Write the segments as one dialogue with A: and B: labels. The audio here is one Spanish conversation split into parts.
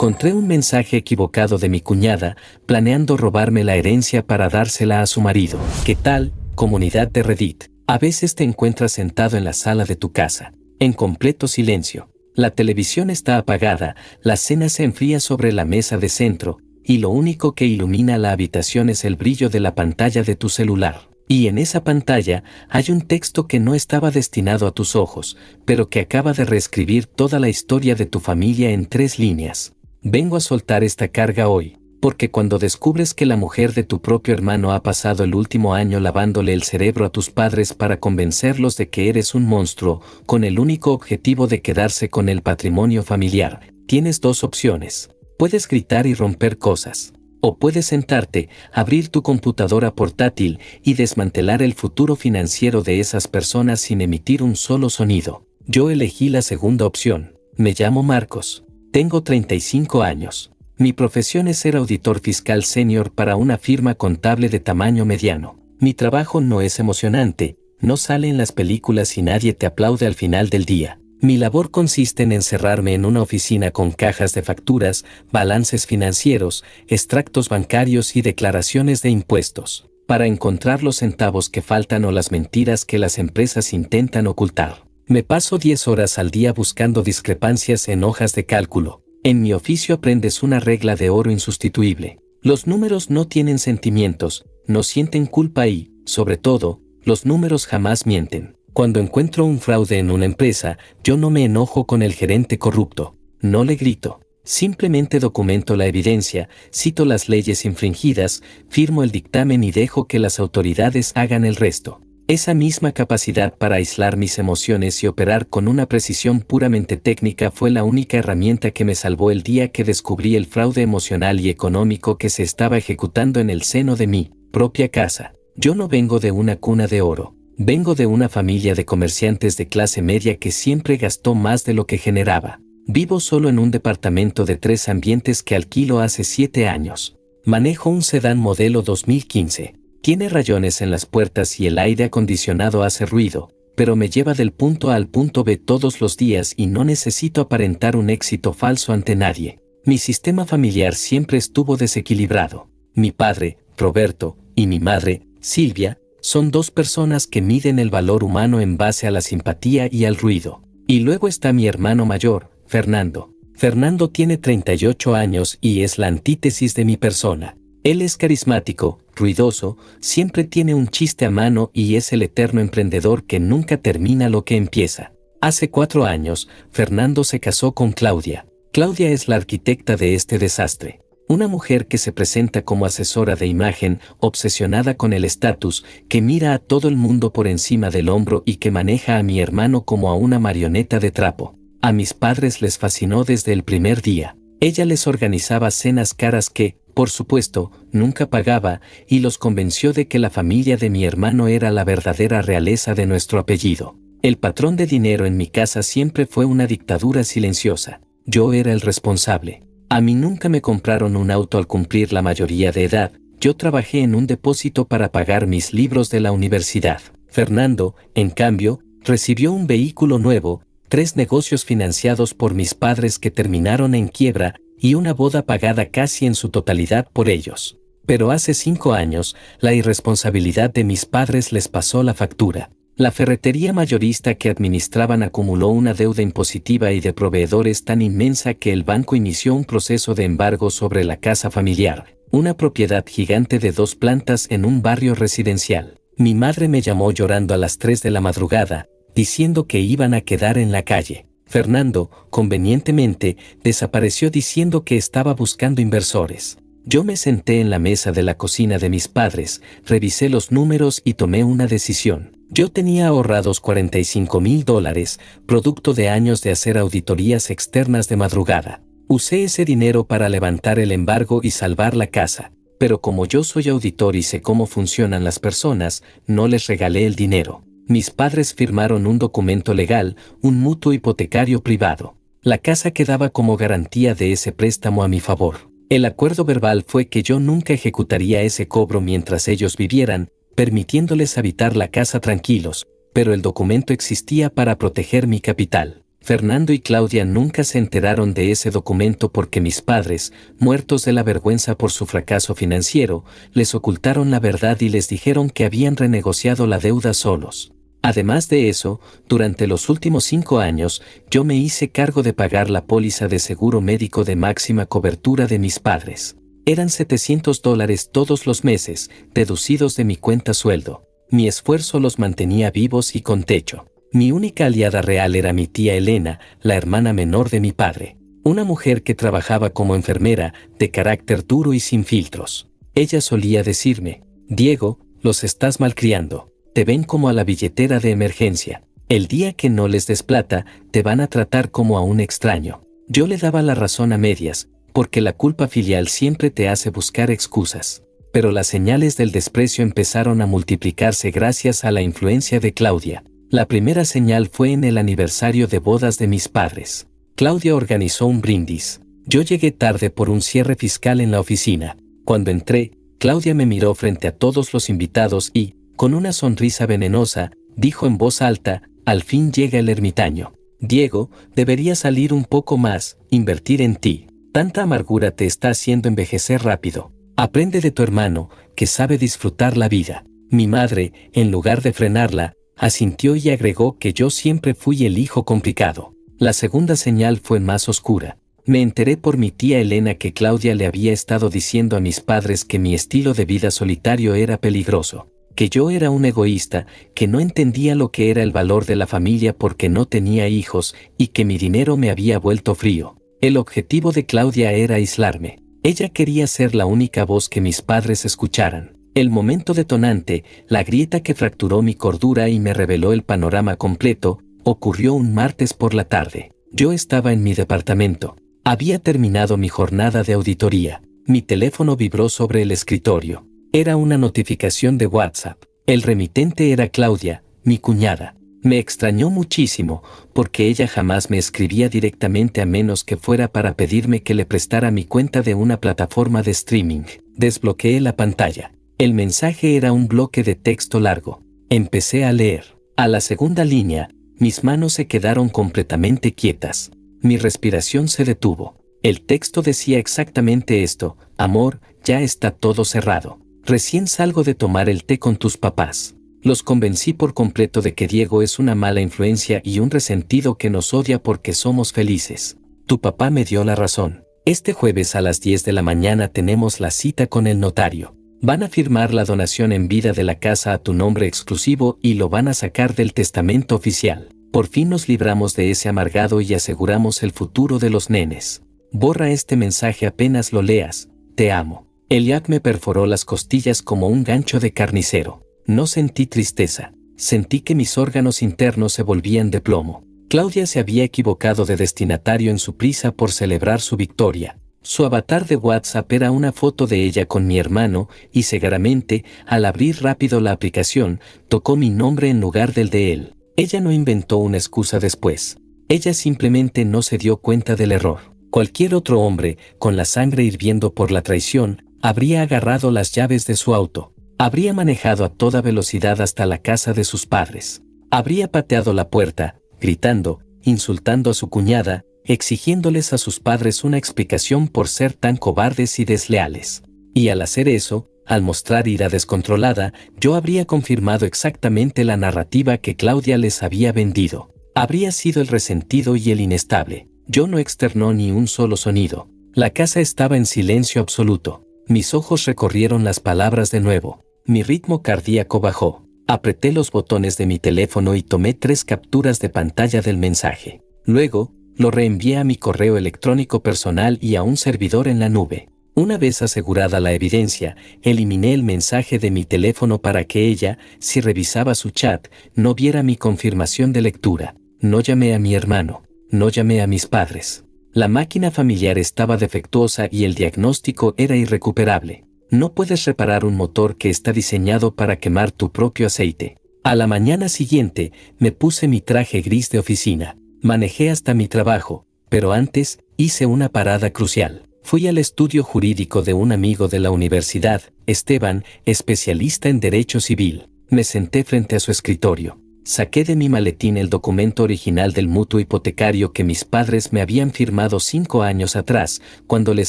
A: Encontré un mensaje equivocado de mi cuñada, planeando robarme la herencia para dársela a su marido. ¿Qué tal, comunidad de Reddit? A veces te encuentras sentado en la sala de tu casa, en completo silencio. La televisión está apagada, la cena se enfría sobre la mesa de centro, y lo único que ilumina la habitación es el brillo de la pantalla de tu celular. Y en esa pantalla hay un texto que no estaba destinado a tus ojos, pero que acaba de reescribir toda la historia de tu familia en 3 líneas. Vengo a soltar esta carga hoy, porque cuando descubres que la mujer de tu propio hermano ha pasado el último año lavándole el cerebro a tus padres para convencerlos de que eres un monstruo, con el único objetivo de quedarse con el patrimonio familiar, tienes 2 opciones. Puedes gritar y romper cosas. O puedes sentarte, abrir tu computadora portátil y desmantelar el futuro financiero de esas personas sin emitir un solo sonido. Yo elegí la segunda opción. Me llamo Marcos. Tengo 35 años. Mi profesión es ser auditor fiscal senior para una firma contable de tamaño mediano. Mi trabajo no es emocionante, no sale en las películas y nadie te aplaude al final del día. Mi labor consiste en encerrarme en una oficina con cajas de facturas, balances financieros, extractos bancarios y declaraciones de impuestos, para encontrar los centavos que faltan o las mentiras que las empresas intentan ocultar. Me paso 10 horas al día buscando discrepancias en hojas de cálculo. En mi oficio aprendes una regla de oro insustituible. Los números no tienen sentimientos, no sienten culpa y, sobre todo, los números jamás mienten. Cuando encuentro un fraude en una empresa, yo no me enojo con el gerente corrupto, no le grito. Simplemente documento la evidencia, cito las leyes infringidas, firmo el dictamen y dejo que las autoridades hagan el resto. Esa misma capacidad para aislar mis emociones y operar con una precisión puramente técnica fue la única herramienta que me salvó el día que descubrí el fraude emocional y económico que se estaba ejecutando en el seno de mi propia casa. Yo no vengo de una cuna de oro. Vengo de una familia de comerciantes de clase media que siempre gastó más de lo que generaba. Vivo solo en un departamento de 3 ambientes que alquilo hace 7 años. Manejo un sedán modelo 2015. Tiene rayones en las puertas y el aire acondicionado hace ruido, pero me lleva del punto A al punto B todos los días y no necesito aparentar un éxito falso ante nadie. Mi sistema familiar siempre estuvo desequilibrado. Mi padre, Roberto, y mi madre, Silvia, son 2 personas que miden el valor humano en base a la simpatía y al ruido. Y luego está mi hermano mayor, Fernando. Fernando tiene 38 años y es la antítesis de mi persona. Él es carismático, ruidoso, siempre tiene un chiste a mano y es el eterno emprendedor que nunca termina lo que empieza. Hace 4 años, Fernando se casó con Claudia. Claudia es la arquitecta de este desastre. Una mujer que se presenta como asesora de imagen, obsesionada con el estatus, que mira a todo el mundo por encima del hombro y que maneja a mi hermano como a una marioneta de trapo. A mis padres les fascinó desde el primer día. Ella les organizaba cenas caras que, por supuesto, nunca pagaba, y los convenció de que la familia de mi hermano era la verdadera realeza de nuestro apellido. El patrón de dinero en mi casa siempre fue una dictadura silenciosa. Yo era el responsable. A mí nunca me compraron un auto al cumplir la mayoría de edad, yo trabajé en un depósito para pagar mis libros de la universidad. Fernando, en cambio, recibió un vehículo nuevo, 3 negocios financiados por mis padres que terminaron en quiebra y una boda pagada casi en su totalidad por ellos. Pero hace 5 años, la irresponsabilidad de mis padres les pasó la factura. La ferretería mayorista que administraban acumuló una deuda impositiva y de proveedores tan inmensa que el banco inició un proceso de embargo sobre la casa familiar, una propiedad gigante de 2 plantas en un barrio residencial. Mi madre me llamó llorando a las 3 de la madrugada, diciendo que iban a quedar en la calle. Fernando, convenientemente, desapareció diciendo que estaba buscando inversores. Yo me senté en la mesa de la cocina de mis padres, revisé los números y tomé una decisión. Yo tenía ahorrados $45,000, producto de años de hacer auditorías externas de madrugada. Usé ese dinero para levantar el embargo y salvar la casa, pero como yo soy auditor y sé cómo funcionan las personas, no les regalé el dinero. Mis padres firmaron un documento legal, un mutuo hipotecario privado. La casa quedaba como garantía de ese préstamo a mi favor. El acuerdo verbal fue que yo nunca ejecutaría ese cobro mientras ellos vivieran, permitiéndoles habitar la casa tranquilos, pero el documento existía para proteger mi capital. Fernando y Claudia nunca se enteraron de ese documento porque mis padres, muertos de la vergüenza por su fracaso financiero, les ocultaron la verdad y les dijeron que habían renegociado la deuda solos. Además de eso, durante los últimos 5 años, yo me hice cargo de pagar la póliza de seguro médico de máxima cobertura de mis padres. Eran $700 todos los meses, deducidos de mi cuenta sueldo. Mi esfuerzo los mantenía vivos y con techo. Mi única aliada real era mi tía Elena, la hermana menor de mi padre. Una mujer que trabajaba como enfermera, de carácter duro y sin filtros. Ella solía decirme: Diego, los estás malcriando. Te ven como a la billetera de emergencia. El día que no les des plata, te van a tratar como a un extraño. Yo le daba la razón a medias, porque la culpa filial siempre te hace buscar excusas. Pero las señales del desprecio empezaron a multiplicarse gracias a la influencia de Claudia. La primera señal fue en el aniversario de bodas de mis padres. Claudia organizó un brindis. Yo llegué tarde por un cierre fiscal en la oficina. Cuando entré, Claudia me miró frente a todos los invitados y, con una sonrisa venenosa, dijo en voz alta: al fin llega el ermitaño. Diego, deberías salir un poco más, invertir en ti. Tanta amargura te está haciendo envejecer rápido. Aprende de tu hermano, que sabe disfrutar la vida. Mi madre, en lugar de frenarla, asintió y agregó que yo siempre fui el hijo complicado. La segunda señal fue más oscura. Me enteré por mi tía Elena que Claudia le había estado diciendo a mis padres que mi estilo de vida solitario era peligroso. Que yo era un egoísta, que no entendía lo que era el valor de la familia porque no tenía hijos y que mi dinero me había vuelto frío. El objetivo de Claudia era aislarme. Ella quería ser la única voz que mis padres escucharan. El momento detonante, la grieta que fracturó mi cordura y me reveló el panorama completo, ocurrió un martes por la tarde. Yo estaba en mi departamento. Había terminado mi jornada de auditoría. Mi teléfono vibró sobre el escritorio. Era una notificación de WhatsApp. El remitente era Claudia, mi cuñada. Me extrañó muchísimo, porque ella jamás me escribía directamente a menos que fuera para pedirme que le prestara mi cuenta de una plataforma de streaming. Desbloqueé la pantalla. El mensaje era un bloque de texto largo. Empecé a leer. A la segunda línea, mis manos se quedaron completamente quietas. Mi respiración se detuvo. El texto decía exactamente esto: amor, ya está todo cerrado. Recién salgo de tomar el té con tus papás. Los convencí por completo de que Diego es una mala influencia y un resentido que nos odia porque somos felices. Tu papá me dio la razón. Este jueves a las 10 de la mañana tenemos la cita con el notario. Van a firmar la donación en vida de la casa a tu nombre exclusivo y lo van a sacar del testamento oficial. Por fin nos libramos de ese amargado y aseguramos el futuro de los nenes. Borra este mensaje apenas lo leas. Te amo. Eliab me perforó las costillas como un gancho de carnicero. No sentí tristeza. Sentí que mis órganos internos se volvían de plomo. Claudia se había equivocado de destinatario en su prisa por celebrar su victoria. Su avatar de WhatsApp era una foto de ella con mi hermano y cegaramente, al abrir rápido la aplicación, tocó mi nombre en lugar del de él. Ella no inventó una excusa después. Ella simplemente no se dio cuenta del error. Cualquier otro hombre, con la sangre hirviendo por la traición, habría agarrado las llaves de su auto. Habría manejado a toda velocidad hasta la casa de sus padres. Habría pateado la puerta, gritando, insultando a su cuñada, exigiéndoles a sus padres una explicación por ser tan cobardes y desleales. Y al hacer eso, al mostrar ira descontrolada, yo habría confirmado exactamente la narrativa que Claudia les había vendido. Habría sido el resentido y el inestable. Yo no externó ni un solo sonido. La casa estaba en silencio absoluto. Mis ojos recorrieron las palabras de nuevo. Mi ritmo cardíaco bajó. Apreté los botones de mi teléfono y tomé 3 capturas de pantalla del mensaje. Luego, lo reenvié a mi correo electrónico personal y a un servidor en la nube. Una vez asegurada la evidencia, eliminé el mensaje de mi teléfono para que ella, si revisaba su chat, no viera mi confirmación de lectura. No llamé a mi hermano. No llamé a mis padres. La máquina familiar estaba defectuosa y el diagnóstico era irrecuperable. No puedes reparar un motor que está diseñado para quemar tu propio aceite. A la mañana siguiente, me puse mi traje gris de oficina. Manejé hasta mi trabajo, pero antes, hice una parada crucial. Fui al estudio jurídico de un amigo de la universidad, Esteban, especialista en derecho civil. Me senté frente a su escritorio. Saqué de mi maletín el documento original del mutuo hipotecario que mis padres me habían firmado 5 años atrás, cuando les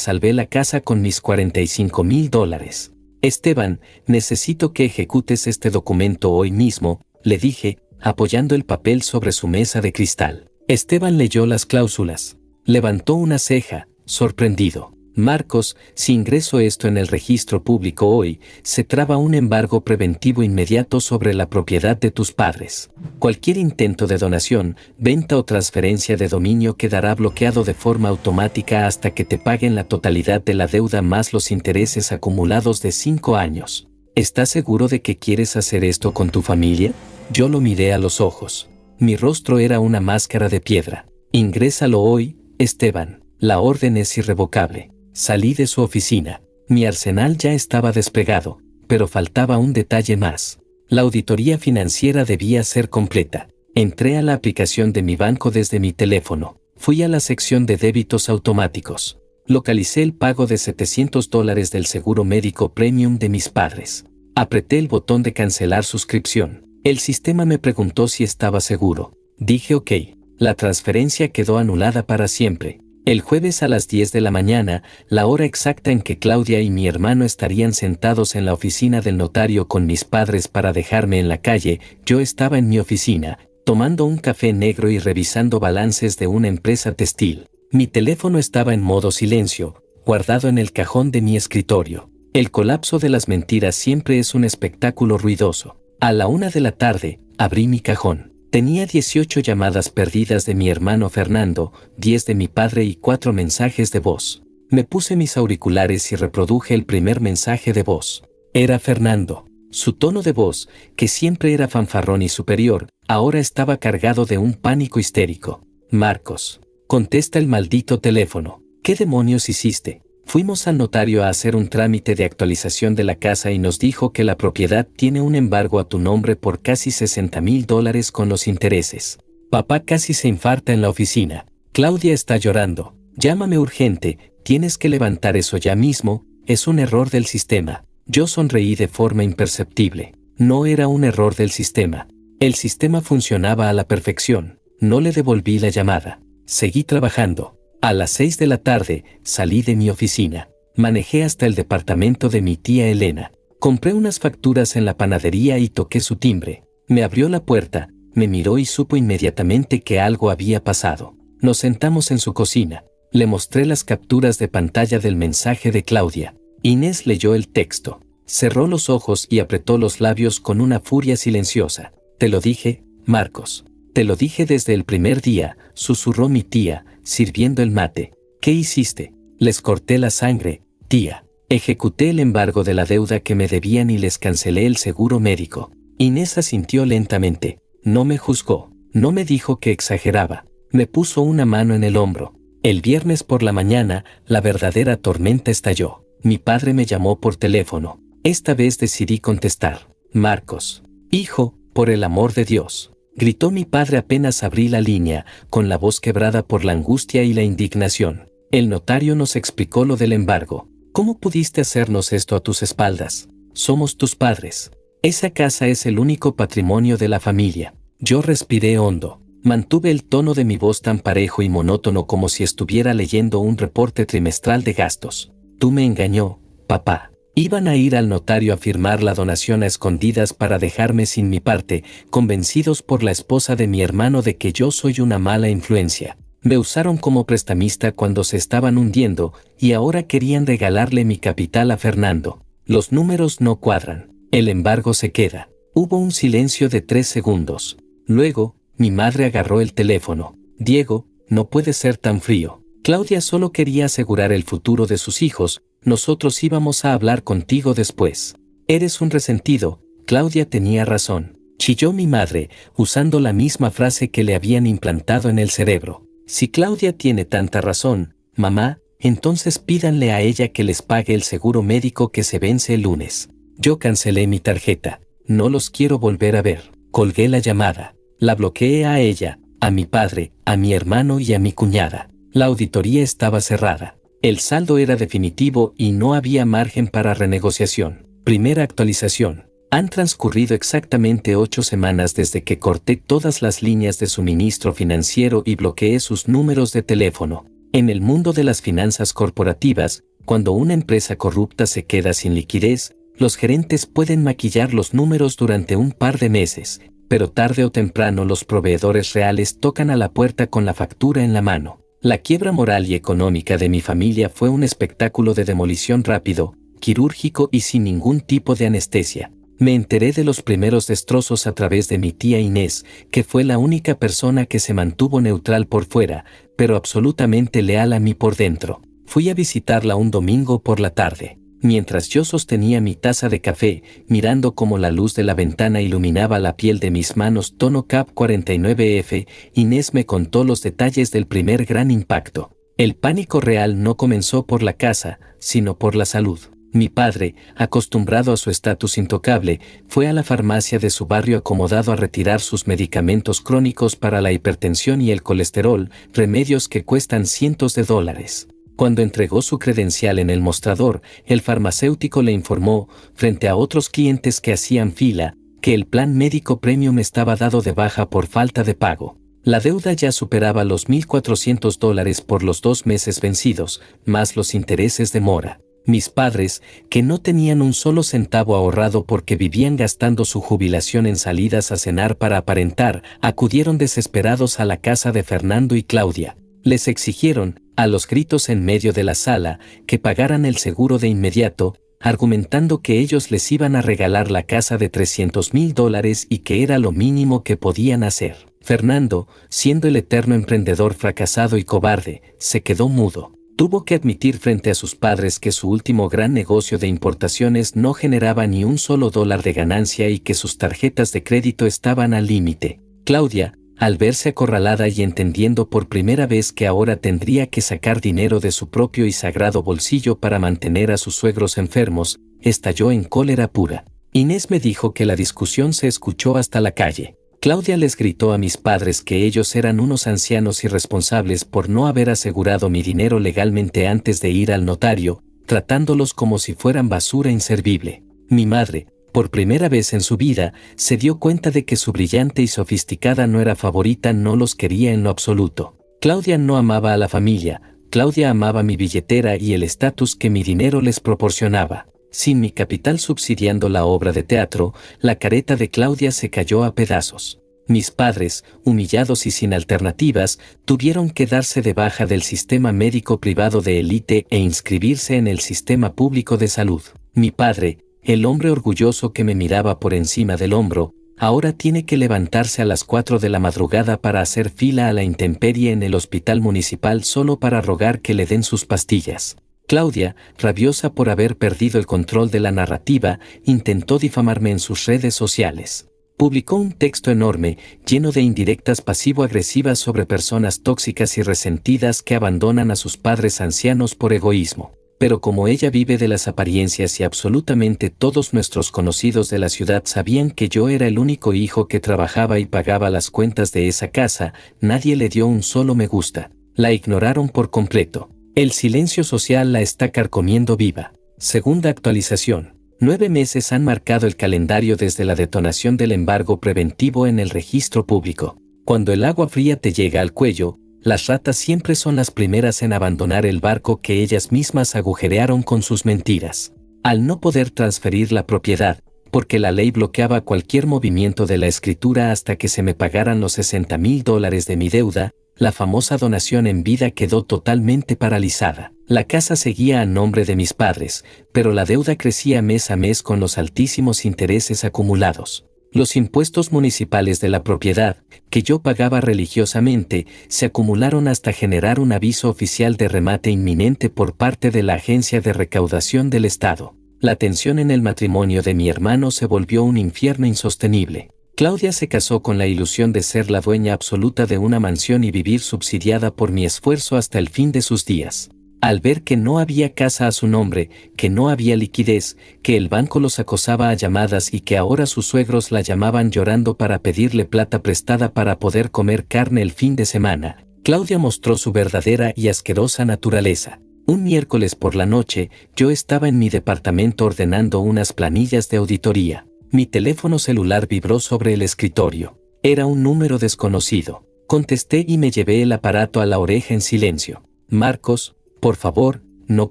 A: salvé la casa con mis $45,000. Esteban, necesito que ejecutes este documento hoy mismo, le dije, apoyando el papel sobre su mesa de cristal. Esteban leyó las cláusulas. Levantó una ceja, sorprendido. Marcos, si ingreso esto en el registro público hoy, se traba un embargo preventivo inmediato sobre la propiedad de tus padres. Cualquier intento de donación, venta o transferencia de dominio quedará bloqueado de forma automática hasta que te paguen la totalidad de la deuda más los intereses acumulados de 5 años. ¿Estás seguro de que quieres hacer esto con tu familia? Yo lo miré a los ojos. Mi rostro era una máscara de piedra. Ingrésalo hoy, Esteban. La orden es irrevocable. Salí de su oficina. Mi arsenal ya estaba desplegado, pero faltaba un detalle más. La auditoría financiera debía ser completa. Entré a la aplicación de mi banco desde mi teléfono. Fui a la sección de débitos automáticos. Localicé el pago de $700 del seguro médico premium de mis padres. Apreté el botón de cancelar suscripción. El sistema me preguntó si estaba seguro. Dije OK. La transferencia quedó anulada para siempre. El jueves a las 10 de la mañana, la hora exacta en que Claudia y mi hermano estarían sentados en la oficina del notario con mis padres para dejarme en la calle, yo estaba en mi oficina, tomando un café negro y revisando balances de una empresa textil. Mi teléfono estaba en modo silencio, guardado en el cajón de mi escritorio. El colapso de las mentiras siempre es un espectáculo ruidoso. A la 1 de la tarde, abrí mi cajón. Tenía 18 llamadas perdidas de mi hermano Fernando, 10 de mi padre y 4 mensajes de voz. Me puse mis auriculares y reproduje el primer mensaje de voz. Era Fernando. Su tono de voz, que siempre era fanfarrón y superior, ahora estaba cargado de un pánico histérico. Marcos, contesta el maldito teléfono. ¿Qué demonios hiciste? Fuimos al notario a hacer un trámite de actualización de la casa y nos dijo que la propiedad tiene un embargo a tu nombre por casi $60,000 con los intereses. Papá casi se infarta en la oficina. Claudia está llorando. Llámame urgente, tienes que levantar eso ya mismo, es un error del sistema. Yo sonreí de forma imperceptible. No era un error del sistema. El sistema funcionaba a la perfección. No le devolví la llamada. Seguí trabajando. A las 6 de la tarde, salí de mi oficina. Manejé hasta el departamento de mi tía Elena. Compré unas facturas en la panadería y toqué su timbre. Me abrió la puerta, me miró y supo inmediatamente que algo había pasado. Nos sentamos en su cocina. Le mostré las capturas de pantalla del mensaje de Claudia. Inés leyó el texto. Cerró los ojos y apretó los labios con una furia silenciosa. Te lo dije, Marcos. Te lo dije desde el primer día, susurró mi tía, sirviendo el mate. ¿Qué hiciste? Les corté la sangre, tía. Ejecuté el embargo de la deuda que me debían y les cancelé el seguro médico. Inés asintió lentamente. No me juzgó. No me dijo que exageraba. Me puso una mano en el hombro. El viernes por la mañana, la verdadera tormenta estalló. Mi padre me llamó por teléfono. Esta vez decidí contestar. Marcos. Hijo, por el amor de Dios. Gritó mi padre apenas abrí la línea, con la voz quebrada por la angustia y la indignación. El notario nos explicó lo del embargo. ¿Cómo pudiste hacernos esto a tus espaldas? Somos tus padres. Esa casa es el único patrimonio de la familia. Yo respiré hondo. Mantuve el tono de mi voz tan parejo y monótono como si estuviera leyendo un reporte trimestral de gastos. Tú me engañó, papá. Iban a ir al notario a firmar la donación a escondidas para dejarme sin mi parte, convencidos por la esposa de mi hermano de que yo soy una mala influencia. Me usaron como prestamista cuando se estaban hundiendo y ahora querían regalarle mi capital a Fernando. Los números no cuadran. El embargo se queda. Hubo un silencio de 3 segundos. Luego, mi madre agarró el teléfono. Diego, no puede ser tan frío. Claudia solo quería asegurar el futuro de sus hijos. Nosotros íbamos a hablar contigo después. Eres un resentido, Claudia tenía razón. Chilló mi madre, usando la misma frase que le habían implantado en el cerebro. Si Claudia tiene tanta razón, mamá, entonces pídanle a ella que les pague el seguro médico que se vence el lunes. Yo cancelé mi tarjeta. No los quiero volver a ver. Colgué la llamada. La bloqueé a ella, a mi padre, a mi hermano y a mi cuñada. La auditoría estaba cerrada. El saldo era definitivo y no había margen para renegociación. Primera actualización. Han transcurrido exactamente 8 semanas desde que corté todas las líneas de suministro financiero y bloqueé sus números de teléfono. En el mundo de las finanzas corporativas, cuando una empresa corrupta se queda sin liquidez, los gerentes pueden maquillar los números durante un par de meses, pero tarde o temprano los proveedores reales tocan a la puerta con la factura en la mano. La quiebra moral y económica de mi familia fue un espectáculo de demolición rápido, quirúrgico y sin ningún tipo de anestesia. Me enteré de los primeros destrozos a través de mi tía Inés, que fue la única persona que se mantuvo neutral por fuera, pero absolutamente leal a mí por dentro. Fui a visitarla un domingo por la tarde. Mientras yo sostenía mi taza de café, mirando cómo la luz de la ventana iluminaba la piel de mis manos tono CAP 49F, Inés me contó los detalles del primer gran impacto. El pánico real no comenzó por la casa, sino por la salud. Mi padre, acostumbrado a su estatus intocable, fue a la farmacia de su barrio acomodado a retirar sus medicamentos crónicos para la hipertensión y el colesterol, remedios que cuestan cientos de dólares. Cuando entregó su credencial en el mostrador, el farmacéutico le informó, frente a otros clientes que hacían fila, que el plan médico premium estaba dado de baja por falta de pago. La deuda ya superaba los $1,400 por los 2 meses vencidos, más los intereses de mora. Mis padres, que no tenían un solo centavo ahorrado porque vivían gastando su jubilación en salidas a cenar para aparentar, acudieron desesperados a la casa de Fernando y Claudia. Les exigieron, a los gritos en medio de la sala, que pagaran el seguro de inmediato, argumentando que ellos les iban a regalar la casa de $300,000 y que era lo mínimo que podían hacer. Fernando, siendo el eterno emprendedor fracasado y cobarde, se quedó mudo. Tuvo que admitir frente a sus padres que su último gran negocio de importaciones no generaba ni un solo dólar de ganancia y que sus tarjetas de crédito estaban al límite. Claudia, al verse acorralada y entendiendo por primera vez que ahora tendría que sacar dinero de su propio y sagrado bolsillo para mantener a sus suegros enfermos, estalló en cólera pura. Inés me dijo que la discusión se escuchó hasta la calle. Claudia les gritó a mis padres que ellos eran unos ancianos irresponsables por no haber asegurado mi dinero legalmente antes de ir al notario, tratándolos como si fueran basura inservible. Mi madre, por primera vez en su vida, se dio cuenta de que su brillante y sofisticada nuera favorita no los quería en lo absoluto. Claudia no amaba a la familia, Claudia amaba mi billetera y el estatus que mi dinero les proporcionaba. Sin mi capital subsidiando la obra de teatro, la careta de Claudia se cayó a pedazos. Mis padres, humillados y sin alternativas, tuvieron que darse de baja del sistema médico privado de élite e inscribirse en el sistema público de salud. Mi padre, el hombre orgulloso que me miraba por encima del hombro, ahora tiene que levantarse a las 4 de la madrugada para hacer fila a la intemperie en el hospital municipal solo para rogar que le den sus pastillas. Claudia, rabiosa por haber perdido el control de la narrativa, intentó difamarme en sus redes sociales. Publicó un texto enorme, lleno de indirectas pasivo-agresivas sobre personas tóxicas y resentidas que abandonan a sus padres ancianos por egoísmo. Pero como ella vive de las apariencias y absolutamente todos nuestros conocidos de la ciudad sabían que yo era el único hijo que trabajaba y pagaba las cuentas de esa casa, nadie le dio un solo me gusta. La ignoraron por completo. El silencio social la está carcomiendo viva. Segunda actualización. 9 meses han marcado el calendario desde la detonación del embargo preventivo en el registro público. Cuando el agua fría te llega al cuello, las ratas siempre son las primeras en abandonar el barco que ellas mismas agujerearon con sus mentiras. Al no poder transferir la propiedad, porque la ley bloqueaba cualquier movimiento de la escritura hasta que se me pagaran los $60,000 de mi deuda, la famosa donación en vida quedó totalmente paralizada. La casa seguía a nombre de mis padres, pero la deuda crecía mes a mes con los altísimos intereses acumulados. Los impuestos municipales de la propiedad, que yo pagaba religiosamente, se acumularon hasta generar un aviso oficial de remate inminente por parte de la Agencia de Recaudación del Estado. La tensión en el matrimonio de mi hermano se volvió un infierno insostenible. Claudia se casó con la ilusión de ser la dueña absoluta de una mansión y vivir subsidiada por mi esfuerzo hasta el fin de sus días. Al ver que no había casa a su nombre, que no había liquidez, que el banco los acosaba a llamadas y que ahora sus suegros la llamaban llorando para pedirle plata prestada para poder comer carne el fin de semana, Claudia mostró su verdadera y asquerosa naturaleza. Un miércoles por la noche, yo estaba en mi departamento ordenando unas planillas de auditoría. Mi teléfono celular vibró sobre el escritorio. Era un número desconocido. Contesté y me llevé el aparato a la oreja en silencio. Marcos, por favor, no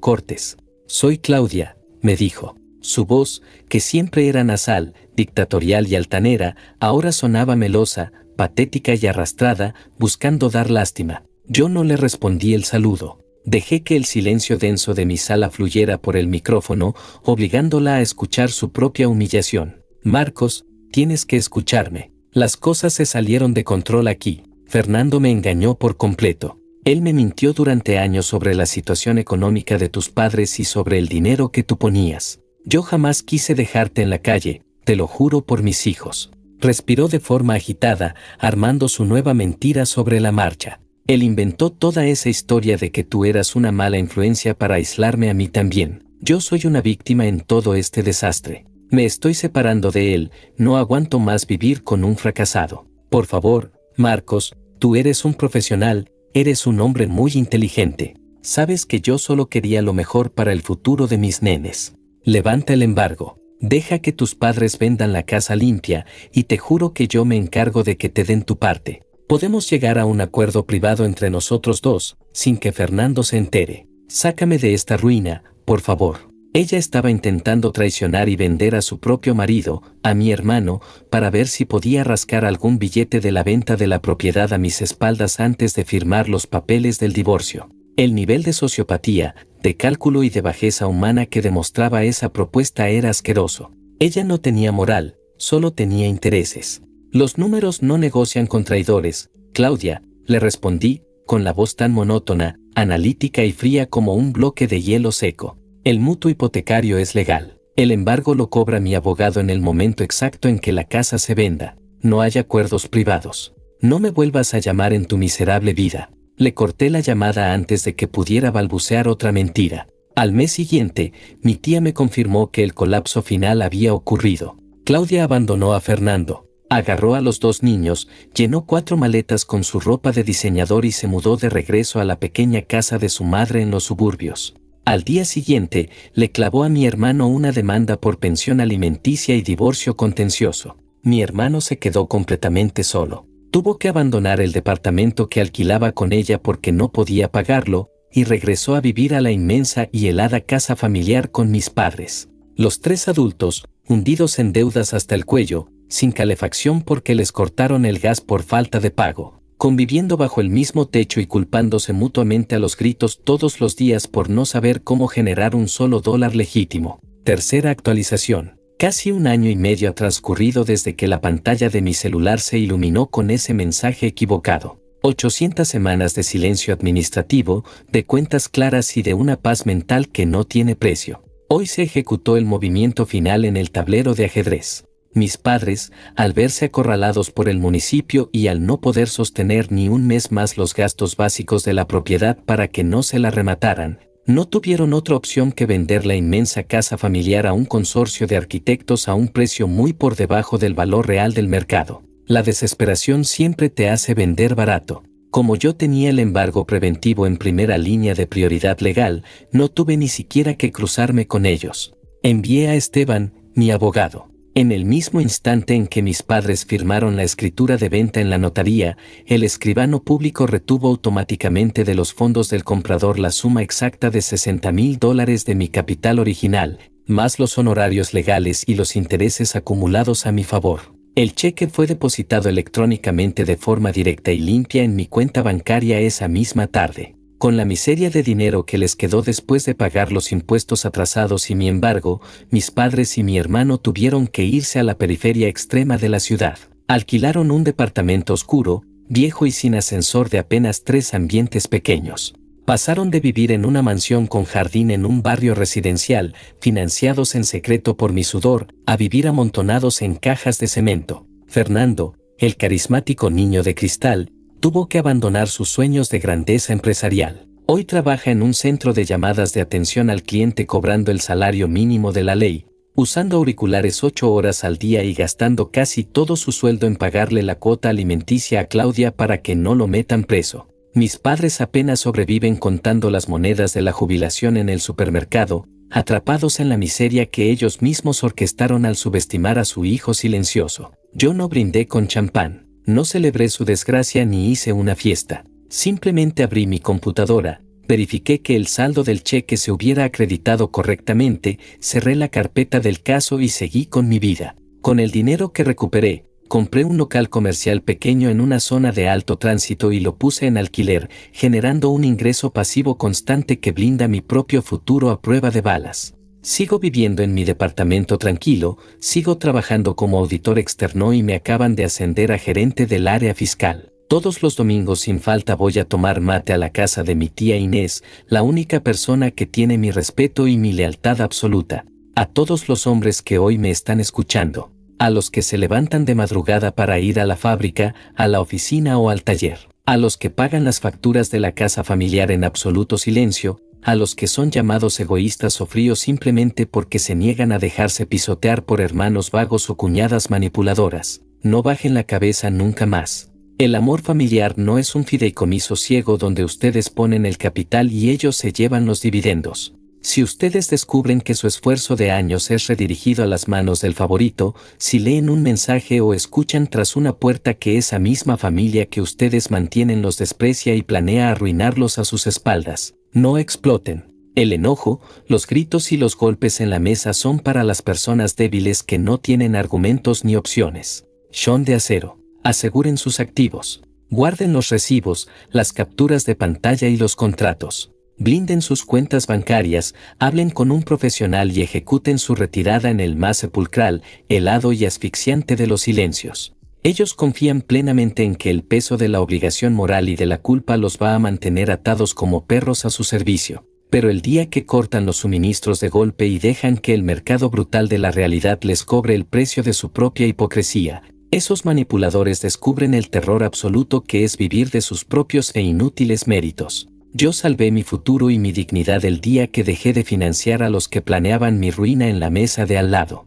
A: cortes. Soy Claudia, me dijo. Su voz, que siempre era nasal, dictatorial y altanera, ahora sonaba melosa, patética y arrastrada, buscando dar lástima. Yo no le respondí el saludo. Dejé que el silencio denso de mi sala fluyera por el micrófono, obligándola a escuchar su propia humillación. Marcos, tienes que escucharme. Las cosas se salieron de control aquí. Fernando me engañó por completo. Él me mintió durante años sobre la situación económica de tus padres y sobre el dinero que tú ponías. Yo jamás quise dejarte en la calle, te lo juro por mis hijos. Respiró de forma agitada, armando su nueva mentira sobre la marcha. Él inventó toda esa historia de que tú eras una mala influencia para aislarme a mí también. Yo soy una víctima en todo este desastre. Me estoy separando de él, no aguanto más vivir con un fracasado. Por favor, Marcos, tú eres un profesional, eres un hombre muy inteligente. Sabes que yo solo quería lo mejor para el futuro de mis nenes. Levanta el embargo. Deja que tus padres vendan la casa limpia y te juro que yo me encargo de que te den tu parte. Podemos llegar a un acuerdo privado entre nosotros dos, sin que Fernando se entere. Sácame de esta ruina, por favor. Ella estaba intentando traicionar y vender a su propio marido, a mi hermano, para ver si podía rascar algún billete de la venta de la propiedad a mis espaldas antes de firmar los papeles del divorcio. El nivel de sociopatía, de cálculo y de bajeza humana que demostraba esa propuesta era asqueroso. Ella no tenía moral, solo tenía intereses. Los números no negocian con traidores, Claudia, le respondí, con la voz tan monótona, analítica y fría como un bloque de hielo seco. El mutuo hipotecario es legal. El embargo lo cobra mi abogado en el momento exacto en que la casa se venda. No hay acuerdos privados. No me vuelvas a llamar en tu miserable vida. Le corté la llamada antes de que pudiera balbucear otra mentira. Al mes siguiente, mi tía me confirmó que el colapso final había ocurrido. Claudia abandonó a Fernando, agarró a los dos niños, llenó 4 maletas con su ropa de diseñador y se mudó de regreso a la pequeña casa de su madre en los suburbios. Al día siguiente, le clavó a mi hermano una demanda por pensión alimenticia y divorcio contencioso. Mi hermano se quedó completamente solo. Tuvo que abandonar el departamento que alquilaba con ella porque no podía pagarlo, y regresó a vivir a la inmensa y helada casa familiar con mis padres. Los 3 adultos, hundidos en deudas hasta el cuello, sin calefacción porque les cortaron el gas por falta de pago, conviviendo bajo el mismo techo y culpándose mutuamente a los gritos todos los días por no saber cómo generar un solo dólar legítimo. Tercera actualización. Casi 1 año y medio ha transcurrido desde que la pantalla de mi celular se iluminó con ese mensaje equivocado. 800 semanas de silencio administrativo, de cuentas claras y de una paz mental que no tiene precio. Hoy se ejecutó el movimiento final en el tablero de ajedrez. Mis padres, al verse acorralados por el municipio y al no poder sostener ni un mes más los gastos básicos de la propiedad para que no se la remataran, no tuvieron otra opción que vender la inmensa casa familiar a un consorcio de arquitectos a un precio muy por debajo del valor real del mercado. La desesperación siempre te hace vender barato. Como yo tenía el embargo preventivo en primera línea de prioridad legal, no tuve ni siquiera que cruzarme con ellos. Envié a Esteban, mi abogado. En el mismo instante en que mis padres firmaron la escritura de venta en la notaría, el escribano público retuvo automáticamente de los fondos del comprador la suma exacta de $60,000 de mi capital original, más los honorarios legales y los intereses acumulados a mi favor. El cheque fue depositado electrónicamente de forma directa y limpia en mi cuenta bancaria esa misma tarde. Con la miseria de dinero que les quedó después de pagar los impuestos atrasados y mi embargo, mis padres y mi hermano tuvieron que irse a la periferia extrema de la ciudad. Alquilaron un departamento oscuro, viejo y sin ascensor de apenas 3 ambientes pequeños. Pasaron de vivir en una mansión con jardín en un barrio residencial, financiados en secreto por mi sudor, a vivir amontonados en cajas de cemento. Fernando, el carismático niño de cristal, tuvo que abandonar sus sueños de grandeza empresarial. Hoy trabaja en un centro de llamadas de atención al cliente cobrando el salario mínimo de la ley, usando auriculares 8 horas al día y gastando casi todo su sueldo en pagarle la cuota alimenticia a Claudia para que no lo metan preso. Mis padres apenas sobreviven contando las monedas de la jubilación en el supermercado, atrapados en la miseria que ellos mismos orquestaron al subestimar a su hijo silencioso. Yo no brindé con champán, no celebré su desgracia ni hice una fiesta. Simplemente abrí mi computadora, verifiqué que el saldo del cheque se hubiera acreditado correctamente, cerré la carpeta del caso y seguí con mi vida. Con el dinero que recuperé, compré un local comercial pequeño en una zona de alto tránsito y lo puse en alquiler, generando un ingreso pasivo constante que blinda mi propio futuro a prueba de balas. Sigo viviendo en mi departamento tranquilo, sigo trabajando como auditor externo y me acaban de ascender a gerente del área fiscal. Todos los domingos sin falta voy a tomar mate a la casa de mi tía Inés, la única persona que tiene mi respeto y mi lealtad absoluta. A todos los hombres que hoy me están escuchando, a los que se levantan de madrugada para ir a la fábrica, a la oficina o al taller, a los que pagan las facturas de la casa familiar en absoluto silencio, a los que son llamados egoístas o fríos simplemente porque se niegan a dejarse pisotear por hermanos vagos o cuñadas manipuladoras, no bajen la cabeza nunca más. El amor familiar no es un fideicomiso ciego donde ustedes ponen el capital y ellos se llevan los dividendos. Si ustedes descubren que su esfuerzo de años es redirigido a las manos del favorito, si leen un mensaje o escuchan tras una puerta que esa misma familia que ustedes mantienen los desprecia y planea arruinarlos a sus espaldas, no exploten. El enojo, los gritos y los golpes en la mesa son para las personas débiles que no tienen argumentos ni opciones. Sean de acero. Aseguren sus activos. Guarden los recibos, las capturas de pantalla y los contratos. Blinden sus cuentas bancarias, hablen con un profesional y ejecuten su retirada en el más sepulcral, helado y asfixiante de los silencios. Ellos confían plenamente en que el peso de la obligación moral y de la culpa los va a mantener atados como perros a su servicio. Pero el día que cortan los suministros de golpe y dejan que el mercado brutal de la realidad les cobre el precio de su propia hipocresía, esos manipuladores descubren el terror absoluto que es vivir de sus propios e inútiles méritos. Yo salvé mi futuro y mi dignidad el día que dejé de financiar a los que planeaban mi ruina en la mesa de al lado.